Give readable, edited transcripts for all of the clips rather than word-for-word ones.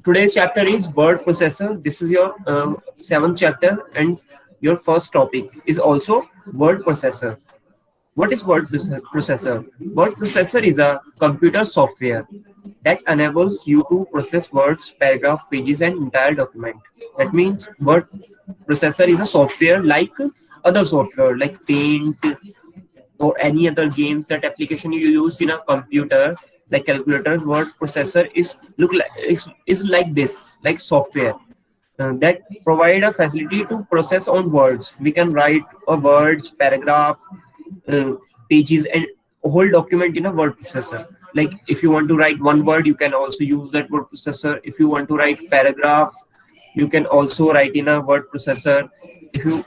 Today's chapter is word processor. This is your seventh chapter, and your first topic is also word processor. What is processor? Word processor is a computer software that enables you to process words, paragraph, pages, and entire document. That means word processor is a software like other software like Paint or any other games that application you use in a computer like calculator. Word processor is like this, like software that provide a facility to process on words. We can write a words, paragraph, uh, pages, and a whole document in a word processor. Like if you want to write one word, you can also use that word processor. If you want to write paragraph, you can also write in a word processor. If you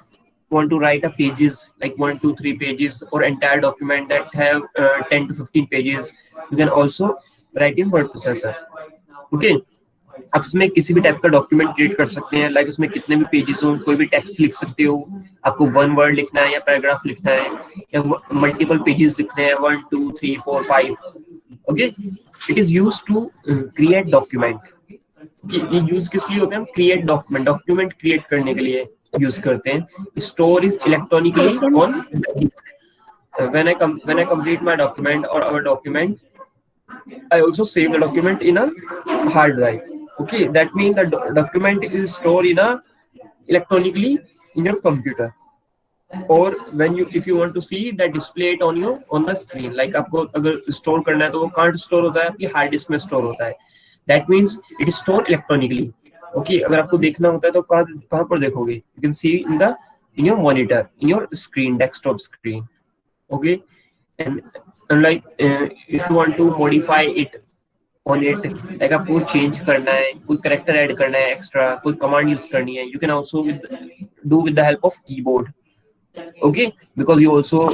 want to write a pages like 1 2 3 pages or entire document that have 10 to 15 pages, you can also write in word processor. Okay, आप इसमें किसी भी type का document create कर सकते हैं, like उसमें कितने भी पेजेस हो, कोई भी टेक्स्ट लिख सकते हो, आपको वन वर्ड लिखना है या पैराग्राफ लिखना है या मल्टीपल पेजेस लिखने हैं, 1 2 3 4 5. Okay, it is use to create document. ये यूज किस लिए होते हैं? हम क्रिएट डॉक्यूमेंट, डॉक्यूमेंट क्रिएट करने के लिए यूज करते हैं. Store is electronically on disk. When I complete my document or our document, I also save the document in a hard drive. Okay, that means the document is stored in a electronically in your computer. Or when you, if you want to see that, display it on your on the screen. Like आपको अगर store करना है तो वो कहाँ store होता है? आपकी hard disk में store होता है. That means it is stored electronically. Okay, अगर आपको देखना होता है तो कहाँ पर देखोगे? You can see in your monitor, in your screen, desktop screen. Okay, and like if you want to modify it on it, like आपको change करना है, कोई character add करना है extra, कोई command use करनी है, you can also do with the help of keyboard. Okay, because you also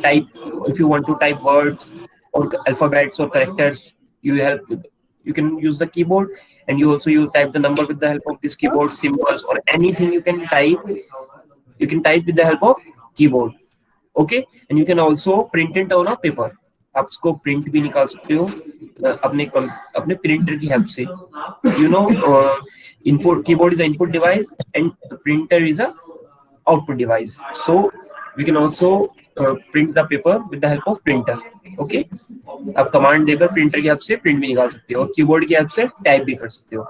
type, if you want to type words or alphabets or characters, you can use the keyboard, and you type the number with the help of this keyboard, symbols or anything you can type, with the help of keyboard. Okay, and you can also print it on a paper. आप इसको print भी निकाल सकते हो अपने printer की help से. You know, input keyboard is an input device and printer is a output device. So we can also print the paper with the help of printer. Okay, आप कमांड देकर printer की help से print भी निकाल सकते हो और keyboard की हेल्प से टाइप भी कर सकते हो.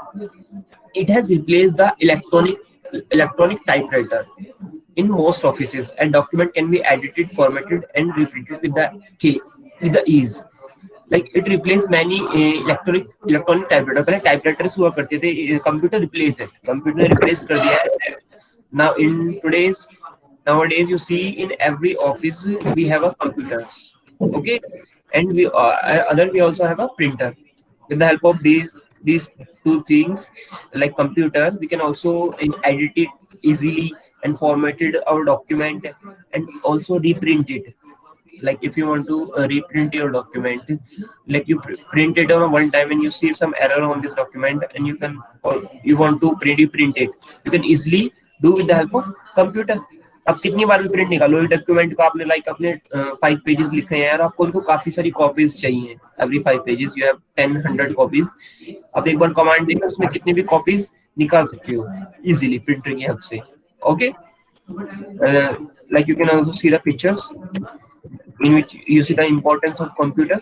It has replaced the electronic typewriter. In most offices, a document can be edited, formatted, and reprinted with the ease. Like it replaced many electronic typewriter. पहले typewriters हुआ करते थे, computer replace it. Computer replace कर दिया है. Now nowadays you see in every office we have a computers. Okay, and we also have a printer. With the help of these two things, like computer, we can also edit it easily and formatted our document and also reprint it. Like if you want to reprint your document, like you print it on one time and you see some error on this document and you want to reprint it, you can easily do with the help of computer. आप कितनी बार भी print निकालो, ये document को आपने like अपने 5 pages लिखे हैं और आपको उनको काफी सारी कॉपीज चाहिए. Every 5 pages you have 10 100 copies. आप एक बार कमांड देकर उसमें कितनी भी कॉपीज निकाल सकते हो इजीली प्रिंटर की हेल्प से. Okay, like you can also see the pictures in which you see the importance of computer.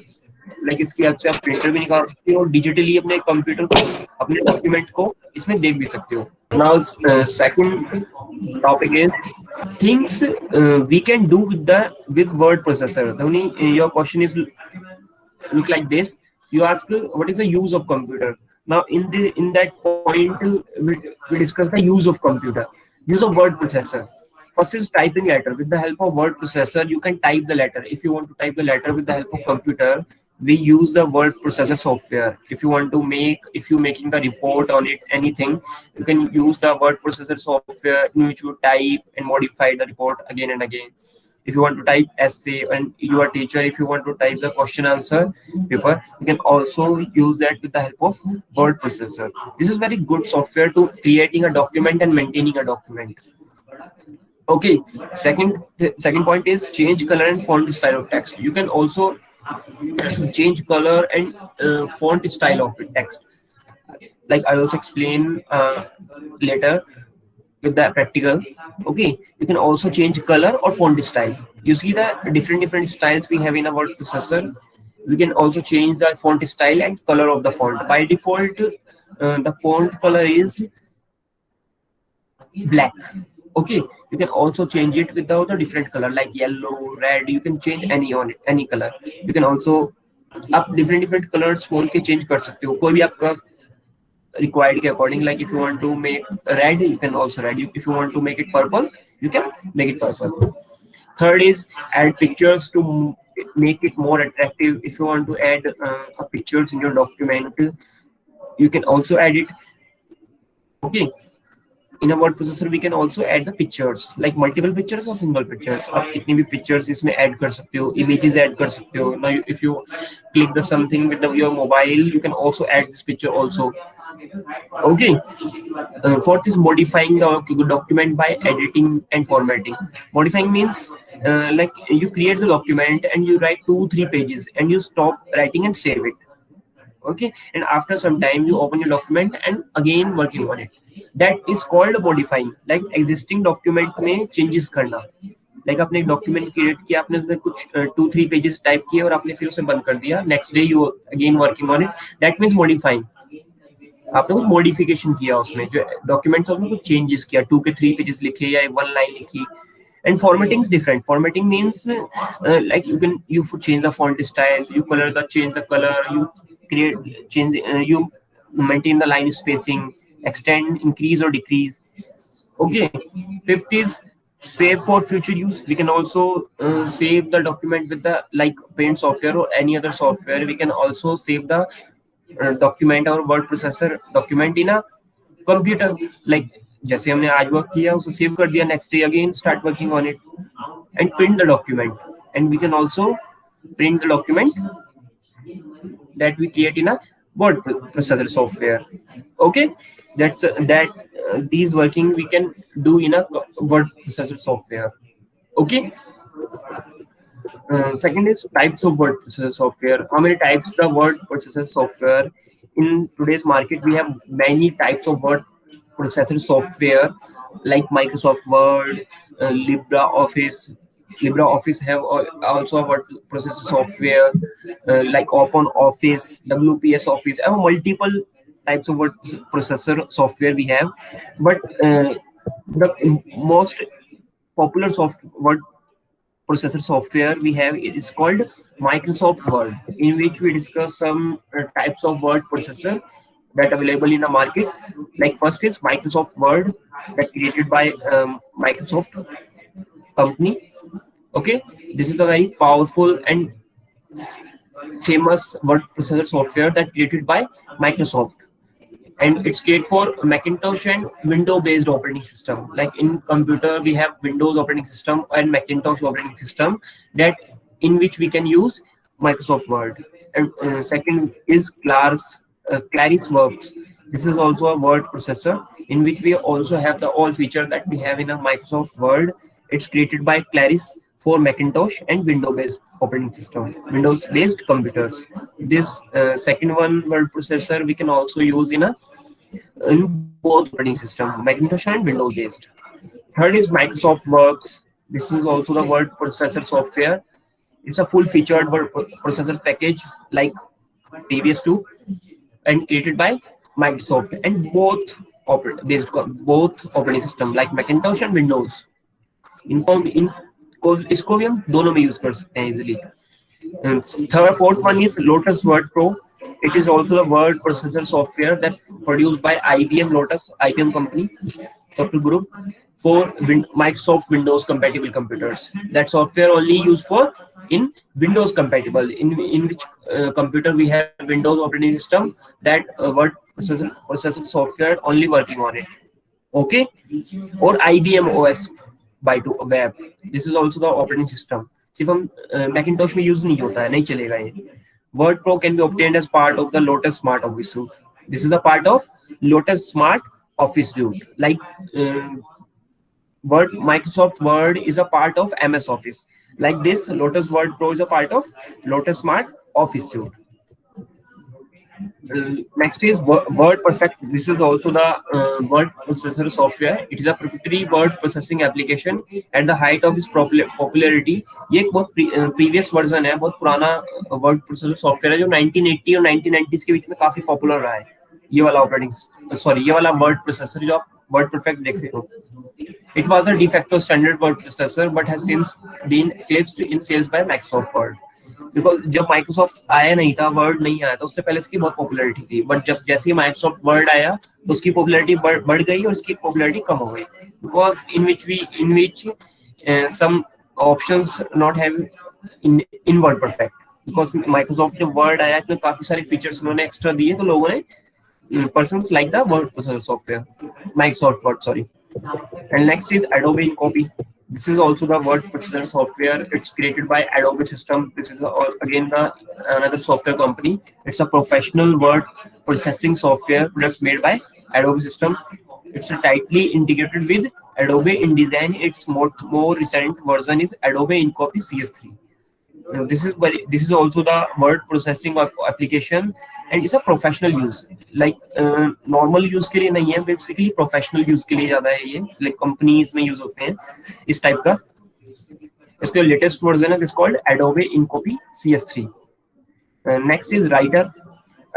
Like इसकी हेल्प से आप प्रिंटर भी निकाल सकते हो और डिजिटली अपने कंप्यूटर को, अपने डॉक्यूमेंट को इसमें देख भी सकते हो. Now second topic is things we can do with word processor. Dhoni, your question is look like this. You ask what is the use of computer. Now in that point we discuss the use of computer, use of word processor. First is typing letter. With the help of word processor, you can type the letter. If you want to type the letter with the help of computer, we use the word processor software. If you're making the report on it, anything, you can use the word processor software in which you type and modify the report again and again. If you want to type essay and you are teacher, if you want to type the question answer paper, you can also use that with the help of word processor. This is very good software to creating a document and maintaining a document. Okay, second point is change color and font style of text. You can also change color and font style of text. like I also explain later with the practical. Okay, you can also change color or font style. You see the different styles we have in a word processor. We can also change the font style and color of the font. By default, the font color is black. Okay, you can also change it without a different color like yellow, red. You can change any on it, any color. You can also आप different colors font के change कर सकते हो, कोई भी आपका required के according. Like if you want to make red, you can also red. If you want to make it purple, you can make it purple. Third is add pictures to make it more attractive. If you want to add pictures in your document, you can also add it. Okay, in a word processor we can also add the pictures, like multiple pictures or single pictures. आप कितनी भी pictures इसमें add कर सकते हो, images add कर सकते हो. Now if you click the something with your mobile, you can also add this picture also. Okay. Fourth is modifying the document by editing and formatting. Modifying means like you create the document and you write 2-3 pages and you stop writing and save it. Okay, and after some time you open your document and again working on it. That is called modifying. Like existing document में changes करना. Like आपने एक document create किया, आपने उसमें कुछ 2-3 pages type किए और आपने फिर उसे बंद कर दिया. Next day you again working on it. That means modifying. आपने कुछ मॉडिफिकेशन किया उसमें, जो डॉक्यूमेंट था उसमें कुछ चेंजेस किया, 2 के 3 पेजेस लिखे या 1 लाइन लिखी. And formatting is different. Formatting means like you change the font style, you change the color, you change you maintain the line spacing, extend, increase or decrease. Okay. Fifth is save for future use. We can also save the document with the like Paint software or any other software. We can also save the document or word processor document in a computer. Like जैसे हमने आज work किया उसे save कर दिया, next day again start working on it and print the document. And we can also print the document that we create in a word processor software. Okay, these working we can do in a word processor software. Okay. Second is types of word processor software. How many types the word processor software? In today's market we have many types of word processor software like Microsoft Word, LibreOffice. LibreOffice have also a word processor software like OpenOffice, WPS Office. Have multiple types of word processor software we have, but the most popular word processor software we have, it is called Microsoft Word, in which we discuss some types of word processor that available in the market. Like first is Microsoft Word, that created by Microsoft company. Okay, this is a very powerful and famous word processor software that created by Microsoft, and it's great for Macintosh and Windows based operating system. Like in computer we have Windows operating system and Macintosh operating system, that in which we can use Microsoft Word. And second is ClarisWorks. This is also a word processor in which we also have the all feature that we have in a Microsoft Word. It's created by Claris for Macintosh and Windows based operating system, Windows based computers. This second one word processor we can also use in both operating system, Macintosh and Windows based. Third is Microsoft Works. This is also the word processor software. It's a full featured word processor package like TVS2 and created by Microsoft, and both both operating system like Macintosh and Windows. इसको भी हम दोनों में use कर सकते हैं easily. And fourth one is Lotus Word Pro. It is also a word processor software that's produced by IBM Lotus, IBM company, software group, for Microsoft Windows compatible computers. That software only used for in Windows compatible, in which computer we have Windows operating system, that word processor software only working on it. Okay, or IBM OS by web. This is also the operating system. सिर्फ हम Macintosh में use नहीं होता है, नहीं चलेगा ये. Word Pro can be obtained as part of the Lotus Smart Office Suite. This is a part of Lotus Smart Office Suite. Like Microsoft Word is a part of MS Office. Like this, Lotus Word Pro is a part of Lotus Smart Office Suite. Next is Word Perfect. This is also the word processor software. It is a proprietary word processing application at the height of its popularity. ये एक बहुत previous version है, बहुत पुराना word processor software है जो 1980 और 1990s के बीच में काफी popular रहा है. ये वाला ये वाला word processor जो आप Word Perfect देख रहे हो. It was a de facto standard word processor but has since been eclipsed in sales by Microsoft Word. Because जब माइक्रोसॉफ्ट आया नहीं था, वर्ड नहीं आया था, उससे पहले इसकी बहुत पॉपुलैरिटी थी. बट जब जैसे ही माइक्रोसॉफ्ट वर्ड आया तो उसकी पॉपुलैरिटी बढ़ गई और इसकी पॉपुलैरिटी कम हो गई. Because in which some options not have in word perfect. Because Microsoft जब वर्ड आया इसमें काफी सारे फीचर्स उन्होंने एक्स्ट्रा दिए, तो लोगों ने persons like the word processor software, Microsoft Word, sorry. And next is Adobe InCopy. This is also the word processor software. It's created by Adobe System. This is again the another software company. It's a professional word processing software product made by Adobe System. It's tightly integrated with Adobe InDesign. Its more recent version is Adobe InCopy CS3. This is also the word processing application and it's a professional use. Like normal use के लिए नहीं है, basically professional use के लिए ज़्यादा है ये. Like companies में use होते हैं इस type का. इसका latest version है, it's called Adobe InCopy CS3. Next is Writer.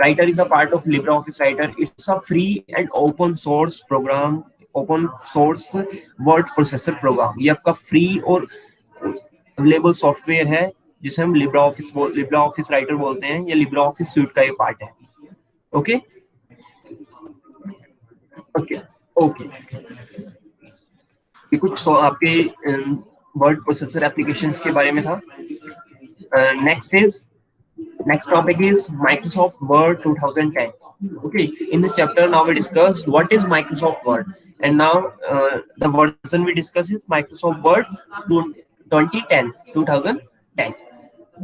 Writer is a part of LibreOffice Writer. It's a free and open source program, open source word processor program. ये आपका free और available software है जिसे हम LibreOffice Writer बोलते हैं, या LibreOffice Suite का ये पार्ट है. Okay okay okay. ये कुछ आपके वर्ड प्रोसेसर एप्लीकेशंस के बारे में था. Next topic is Microsoft Word 2010. Okay, in this chapter now we discussed what is Microsoft Word, and now the version we discuss is Microsoft Word 2010.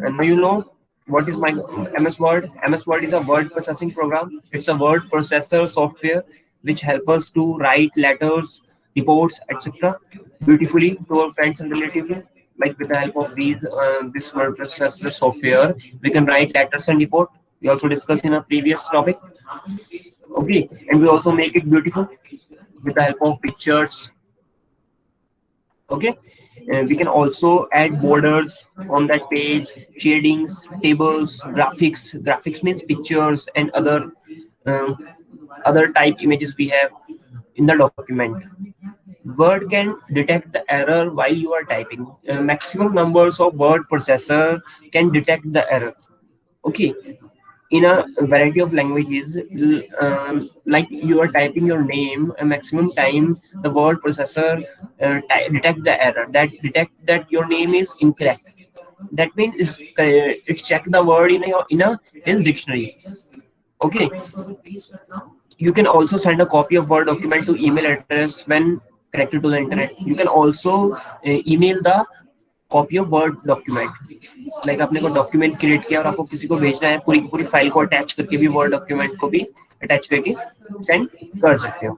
And now you know what is MS Word. MS Word is a word processing program. It's a word processor software which helps us to write letters, reports, etc. beautifully to our friends and relatives. Like with the help of this word processor software, we can write letters and report. We also discussed in a previous topic. Okay, and we also make it beautiful with the help of pictures. Okay. We can also add borders on that page, shadings, tables, graphics. Graphics means pictures and other type images we have in the document. Word can detect the error while you are typing. Maximum numbers of word processor can detect the error. Okay. In a variety of languages, like you are typing your name, a maximum time the word processor detect the error, that detect that your name is incorrect. That means it's check the word in his dictionary. Okay. You can also send a copy of Word document to email address when connected to the internet. You can also email the copy of word document. Like आपने को document create किया और आपको किसी को भेजना है, पूरी की पूरी फाइल को अटैच करके भी वर्ड डॉक्यूमेंट को भी अटैच करके सेंड कर सकते हो.